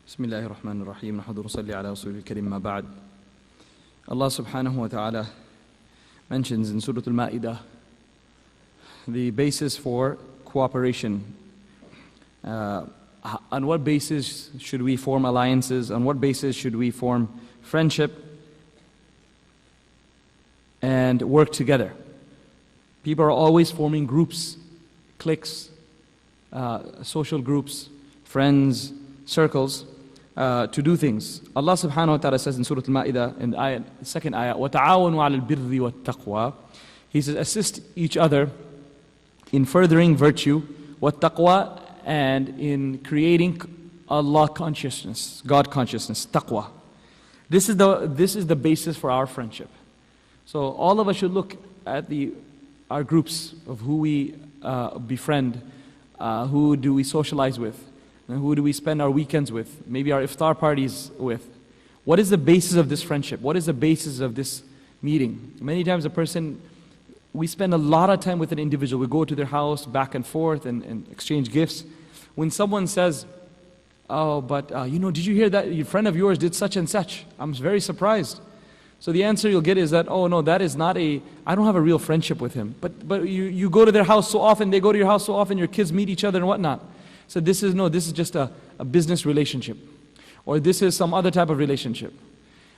بسم الله الرحمن الرحيم نحمد ونصلي على رسول الكريم ما بعد. Allah subhanahu wa ta'ala mentions in Surah Al-Ma'idah the basis for cooperation. On what basis should we form alliances? On what basis should we form friendship and work together? People are always forming groups, cliques, social groups, friends, circles, to do things. Allah subhanahu wa ta'ala says in Surah Al-Ma'idah, in the second ayah, وَتَعَاوَنُوا عَلَى الْبِرِّ وَالتَّقْوَى. He says, assist each other in furthering virtue, وَالتَّقْوَى, and in creating Allah consciousness, God consciousness, taqwa. This is the basis for our friendship. So all of us should look at our groups of who we befriend, who do we socialize with, and who do we spend our weekends with, maybe our iftar parties with. What is the basis of this friendship? What is the basis of this meeting? Many times we spend a lot of time with an individual. We go to their house back and forth and exchange gifts. When someone says, oh, but did you hear that your friend of yours did such and such? I'm very surprised. So the answer you'll get is that, oh no, that is not I don't have a real friendship with him. But you go to their house so often, they go to your house so often, your kids meet each other and whatnot. So this is just a business relationship. Or this is some other type of relationship.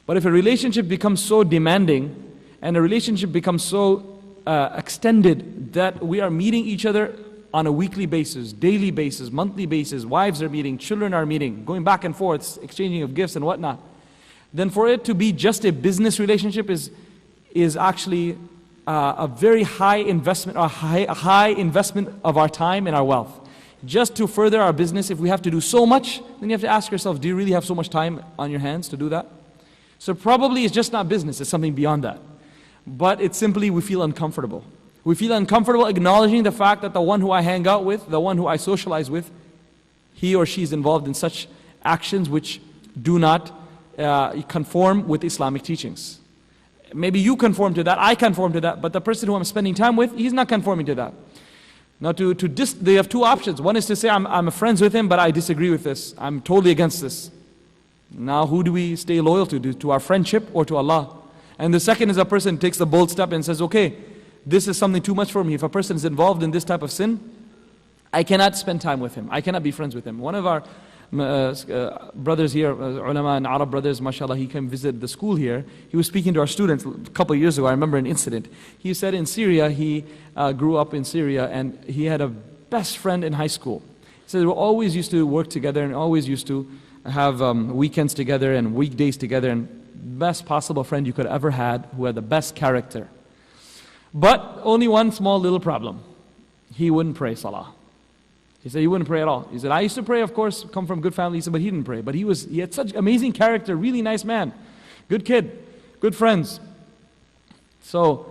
But if a relationship becomes so demanding, and a relationship becomes so extended that we are meeting each other on a weekly basis, daily basis, monthly basis, wives are meeting, children are meeting, going back and forth, exchanging of gifts and whatnot, then for it to be just a business relationship is actually a very high investment, a high investment of our time and our wealth. Just to further our business, if we have to do so much, then you have to ask yourself, do you really have so much time on your hands to do that? So probably it's just not business, it's something beyond that. But it's simply we feel uncomfortable. We feel uncomfortable acknowledging the fact that the one who I hang out with, the one who I socialize with, he or she is involved in such actions which do not conform with Islamic teachings. Maybe you conform to that, I conform to that, but the person who I'm spending time with, he's not conforming to that. Now they have two options. One is to say, I'm friends with him, but I disagree with this. I'm totally against this. Now who do we stay loyal to our friendship or to Allah? And the second is a person takes the bold step and says, okay, this is something too much for me. If a person is involved in this type of sin, I cannot spend time with him. I cannot be friends with him. One of our brothers here, ulama and Arab brothers, mashallah, he came visit the school here. He was speaking to our students a couple of years ago. I remember an incident. He said in Syria, he grew up in Syria, and he had a best friend in high school. He said we always used to work together and always used to have weekends together and weekdays together, and best possible friend you could ever had, who had the best character. But only one small little problem. He wouldn't pray salah. He said he wouldn't pray at all. He said, I used to pray, of course, come from good family. He said, but he didn't pray. But he had such amazing character, really nice man, good kid, good friends. So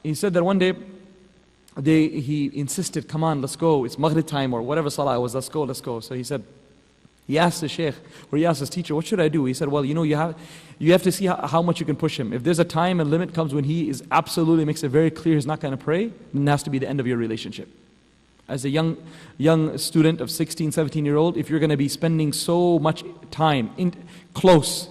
he said that one day he insisted, come on, let's go. It's Maghrib time or whatever salah it was. Let's go. So he said, he asked the sheikh, or he asked his teacher, what should I do? He said, well, you have to see how much you can push him. If there's a time and limit comes when he makes it very clear he's not going to pray, then it has to be the end of your relationship. As a young student of 16, 17-year-old, if you're going to be spending so much time in close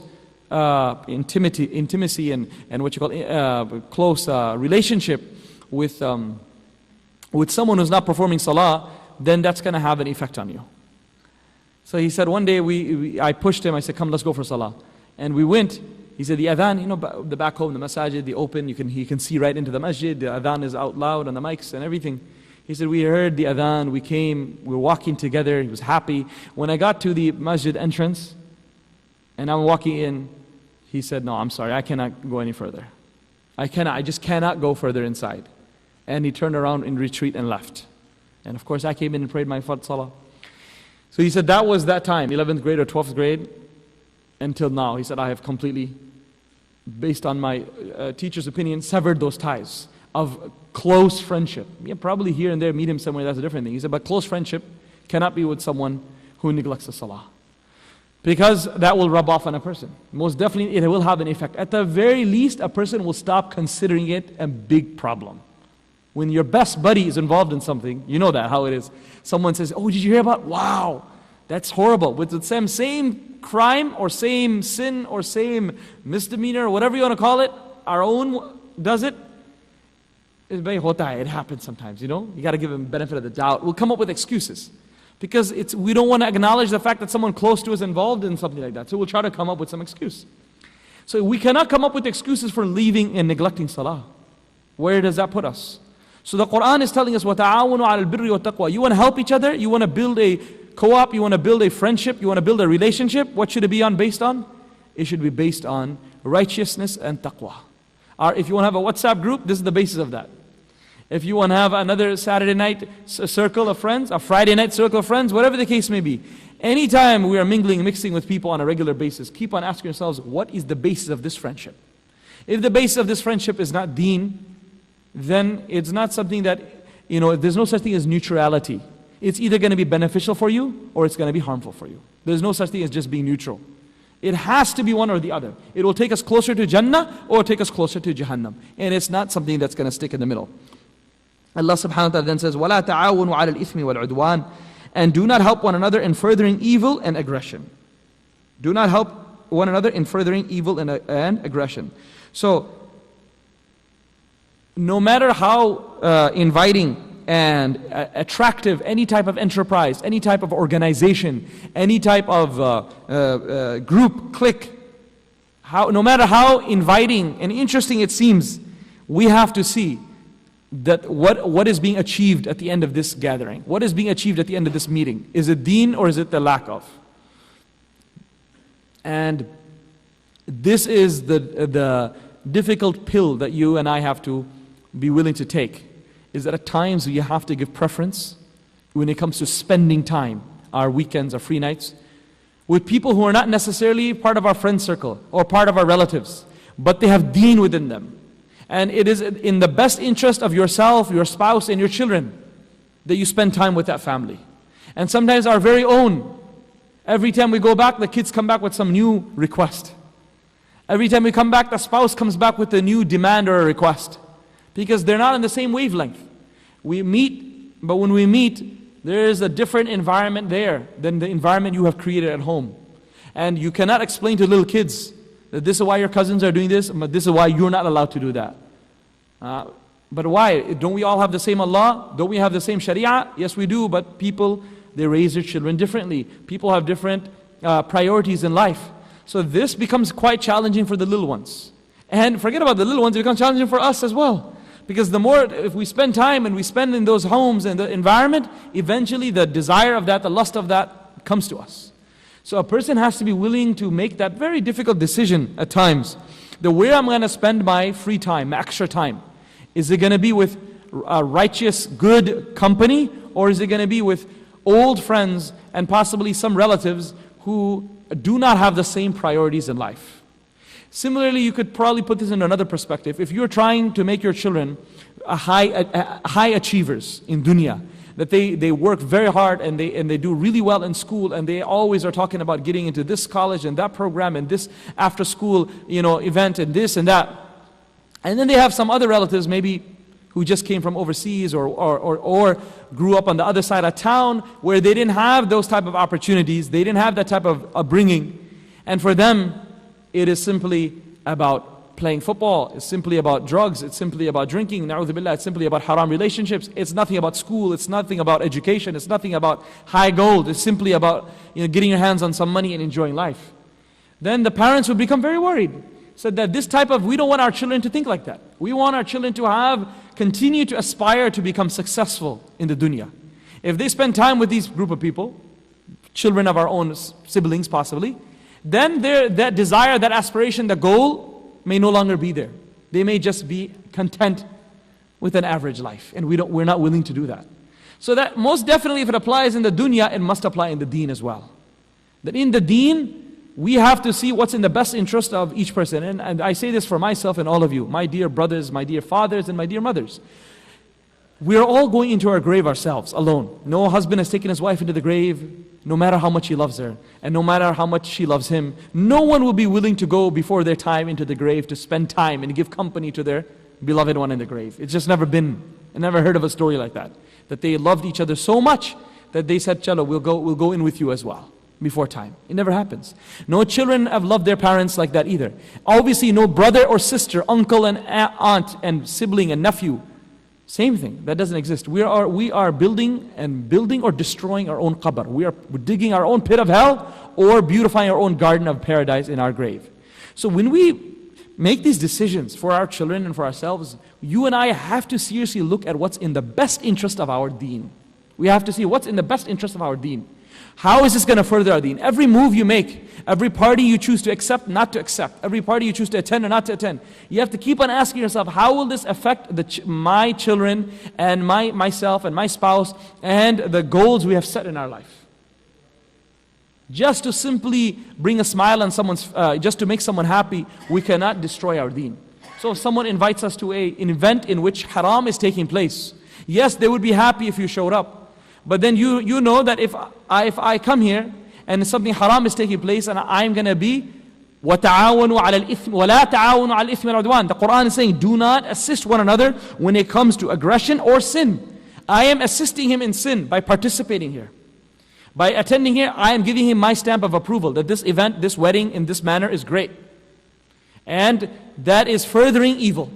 intimacy and what you call close relationship with someone who's not performing salah, then that's going to have an effect on you. So he said one day I pushed him. I said, come, let's go for salah. And we went. He said the adhan, the back home, the masajid, the open, he can see right into the masjid. The adhan is out loud on the mics and everything. He said, we heard the adhan, we were walking together, he was happy. When I got to the masjid entrance, and I'm walking in, he said, no, I'm sorry, I cannot go any further. I just cannot go further inside. And he turned around in retreat and left. And of course I came in and prayed my fard salah. So he said that was that time, 11th grade or 12th grade, until now. He said, I have completely, based on my teacher's opinion, severed those ties of close friendship. Yeah, probably here and there meet him somewhere, that's a different thing. He said, but close friendship cannot be with someone who neglects the salah. Because that will rub off on a person. Most definitely it will have an effect. At the very least, a person will stop considering it a big problem. When your best buddy is involved in something, you know that, how it is. Someone says, oh, did you hear about, wow, That's horrible. With the same crime or same sin or same misdemeanor or whatever you want to call it, our own does it. It happens sometimes, you know. You got to give them benefit of the doubt. We'll come up with excuses because we don't want to acknowledge the fact that someone close to us is involved in something like that. So we'll try to come up with some excuse. So we cannot come up with excuses for leaving and neglecting salah. Where does that put us? So the Quran is telling us, وَتَعَاوَنُوا عَلَى الْبِرِّ وَالتَّقْوَى. You want to help each other? You want to build a co-op? You want to build a friendship? You want to build a relationship? What should it be based on? It should be based on righteousness and taqwa. Or if you want to have a WhatsApp group, this is the basis of that. If you want to have another Saturday night circle of friends, a Friday night circle of friends, whatever the case may be, anytime we are mixing with people on a regular basis, keep on asking yourselves, what is the basis of this friendship? If the basis of this friendship is not deen, then it's not something that, there's no such thing as neutrality. It's either going to be beneficial for you or it's going to be harmful for you. There's no such thing as just being neutral. It has to be one or the other. It will take us closer to Jannah or take us closer to Jahannam. And it's not something that's going to stick in the middle. Allah subhanahu wa ta'ala then says, وَلَا تَعَاوُنُوا عَلَى الْإِثْمِ وَالْعُدْوَانِ. And do not help one another in furthering evil and aggression. Do not help one another in furthering evil and aggression. So, no matter how inviting and attractive any type of enterprise, any type of organization, any type of group, clique, no matter how inviting and interesting it seems, we have to see that what is being achieved at the end of this gathering? What is being achieved at the end of this meeting? Is it deen or is it the lack of? And this is the difficult pill that you and I have to be willing to take, is that at times we have to give preference when it comes to spending time, our weekends, our free nights, with people who are not necessarily part of our friend circle or part of our relatives, but they have deen within them. And it is in the best interest of yourself, your spouse, and your children that you spend time with that family. And sometimes our very own. Every time we go back, the kids come back with some new request. Every time we come back, the spouse comes back with a new demand or a request. Because they're not in the same wavelength. We meet, but when we meet, there is a different environment there than the environment you have created at home. And you cannot explain to little kids that this is why your cousins are doing this, but this is why you're not allowed to do that. But why? Don't we all have the same Allah? Don't we have the same Sharia? Yes, we do, but people, they raise their children differently. People have different priorities in life. So this becomes quite challenging for the little ones. And forget about the little ones, it becomes challenging for us as well. Because the more, if we spend time and we spend in those homes and the environment, eventually the desire of that, the lust of that comes to us. So a person has to be willing to make that very difficult decision at times. The way I'm going to spend my free time, my extra time. Is it going to be with righteous, good company? Or is it going to be with old friends and possibly some relatives who do not have the same priorities in life? Similarly, you could probably put this in another perspective. If you're trying to make your children high achievers in dunya, that they work very hard and they do really well in school and they always are talking about getting into this college and that program and this after school event and this and that. And then they have some other relatives maybe who just came from overseas or grew up on the other side of town where they didn't have those type of opportunities, they didn't have that type of upbringing. And for them, it is simply about playing football, it's simply about drugs, it's simply about drinking, na'udhu billah, it's simply about haram relationships, it's nothing about school, it's nothing about education, it's nothing about high gold, it's simply about getting your hands on some money and enjoying life. Then the parents would become very worried. Said that we don't want our children to think like that. We want our children to continue to aspire to become successful in the dunya. If they spend time with these group of people, children of our own siblings possibly, then that desire, that aspiration, the goal may no longer be there. They may just be content with an average life, and we're not willing to do that. So that most definitely, if it applies in the dunya, it must apply in the deen as well. That in the deen, we have to see what's in the best interest of each person. And I say this for myself and all of you, my dear brothers, my dear fathers, and my dear mothers. We are all going into our grave ourselves, alone. No husband has taken his wife into the grave, no matter how much he loves her, and no matter how much she loves him. No one will be willing to go before their time into the grave to spend time and give company to their beloved one in the grave. It's just never been, I never heard of a story like that. That they loved each other so much that they said, "Chalo, we'll go in with you as well," before time. It never happens. No children have loved their parents like that either. Obviously, no brother or sister, uncle and aunt and sibling and nephew. Same thing. That doesn't exist. We are building or destroying our own qabr. We're digging our own pit of hell or beautifying our own garden of paradise in our grave. So when we make these decisions for our children and for ourselves, you and I have to seriously look at what's in the best interest of our deen. We have to see what's in the best interest of our deen. How is this going to further our deen? Every move you make, every party you choose to accept, not to accept, every party you choose to attend or not to attend, you have to keep on asking yourself, how will this affect my children and myself and my spouse and the goals we have set in our life? Just to simply bring a smile on someone's, just to make someone happy, we cannot destroy our deen. So if someone invites us to an event in which haram is taking place, yes, they would be happy if you showed up. But then you know that if I come here and something haram is taking place and I'm going to be وَتَعَاوَنُوا عَلَى الْإِثْمِ وَلَا تَعَاوَنُوا عَلى الْإِثْمِ وَالْعُدْوَانِ. The Quran is saying, do not assist one another when it comes to aggression or sin. I am assisting him in sin by participating here. By attending here, I am giving him my stamp of approval that this event, this wedding in this manner is great. And that is furthering evil.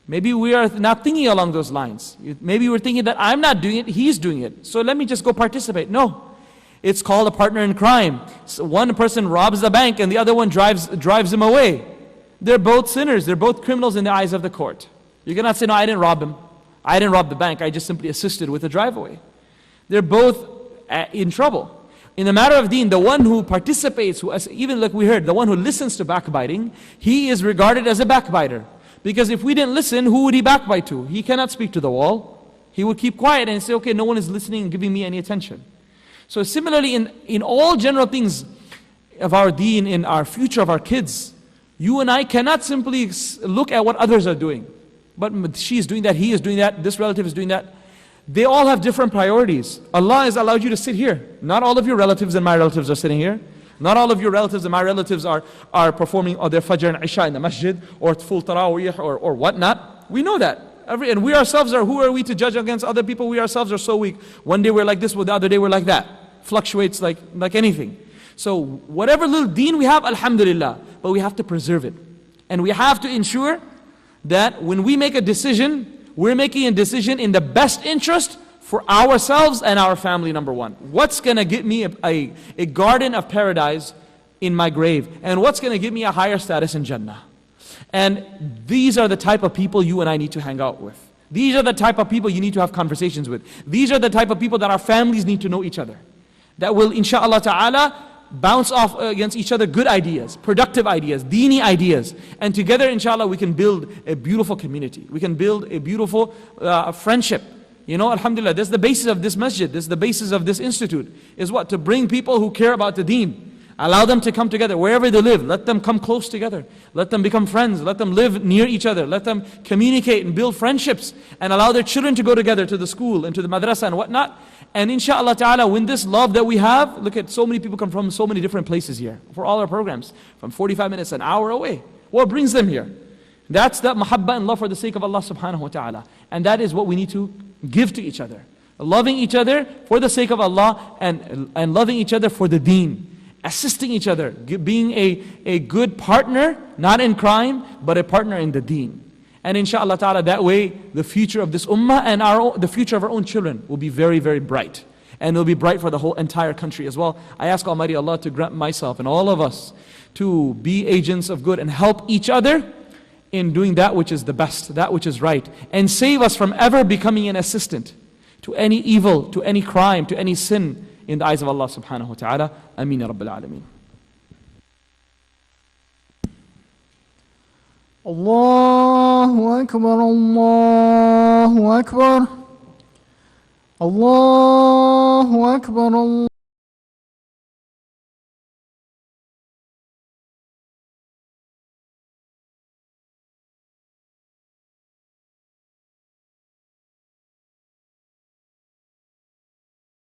Maybe we are not thinking along those lines. Maybe we're thinking that I'm not doing it, he's doing it. So let me just go participate. No. It's called a partner in crime. So one person robs the bank and the other one drives him away. They're both sinners. They're both criminals in the eyes of the court. You cannot say, no, I didn't rob him. I didn't rob the bank. I just simply assisted with the drive away. They're both in trouble. In the matter of deen, the one who participates, even like we heard, the one who listens to backbiting, he is regarded as a backbiter. Because if we didn't listen, who would he backbite to? He cannot speak to the wall. He would keep quiet and say, okay, no one is listening and giving me any attention. So similarly, in all general things of our deen, in our future of our kids, you and I cannot simply look at what others are doing. But she is doing that, he is doing that, this relative is doing that. They all have different priorities. Allah has allowed you to sit here. Not all of your relatives and my relatives are sitting here. Not all of your relatives and my relatives are performing their Fajr and Isha in the masjid or full Taraweeh or whatnot. We know that. And we ourselves who are we to judge against other people? We ourselves are so weak. One day we're like this, the other day we're like that. Fluctuates like anything. So whatever little deen we have, alhamdulillah, but we have to preserve it. And we have to ensure that when we make a decision, we're making a decision in the best interest for ourselves and our family, number one. What's going to get me a garden of paradise in my grave? And what's going to give me a higher status in Jannah? And these are the type of people you and I need to hang out with. These are the type of people you need to have conversations with. These are the type of people that our families need to know each other. That will, inshaAllah ta'ala, bounce off against each other good ideas, productive ideas, deeni ideas. And together, inshaAllah, we can build a beautiful community. We can build a beautiful friendship. You know, alhamdulillah, that's the basis of this masjid, this is the basis of this institute, is what? To bring people who care about the deen. Allow them to come together, wherever they live, let them come close together. Let them become friends, let them live near each other, let them communicate and build friendships, and allow their children to go together to the school and to the madrasa and whatnot. And inshaAllah ta'ala, when this love that we have, look at so many people come from so many different places here, for all our programs, from 45 minutes, an hour away. What brings them here? That's the mahabba and love for the sake of Allah subhanahu wa ta'ala. And that is what we need to give to each other. Loving each other for the sake of Allah and loving each other for the deen. Assisting each other, being a good partner, not in crime, but a partner in the deen. And inshaAllah ta'ala, that way the future of this ummah and the future of our own children will be very, very bright. And it will be bright for the whole entire country as well. I ask Almighty Allah to grant myself and all of us to be agents of good and help each other in doing that which is the best, that which is right, and save us from ever becoming an assistant to any evil, to any crime, to any sin in the eyes of Allah subhanahu wa ta'ala. Ameen ya Rabbil Alameen. Allahu Akbar, Allahu Akbar, Allahu Akbar, Allah.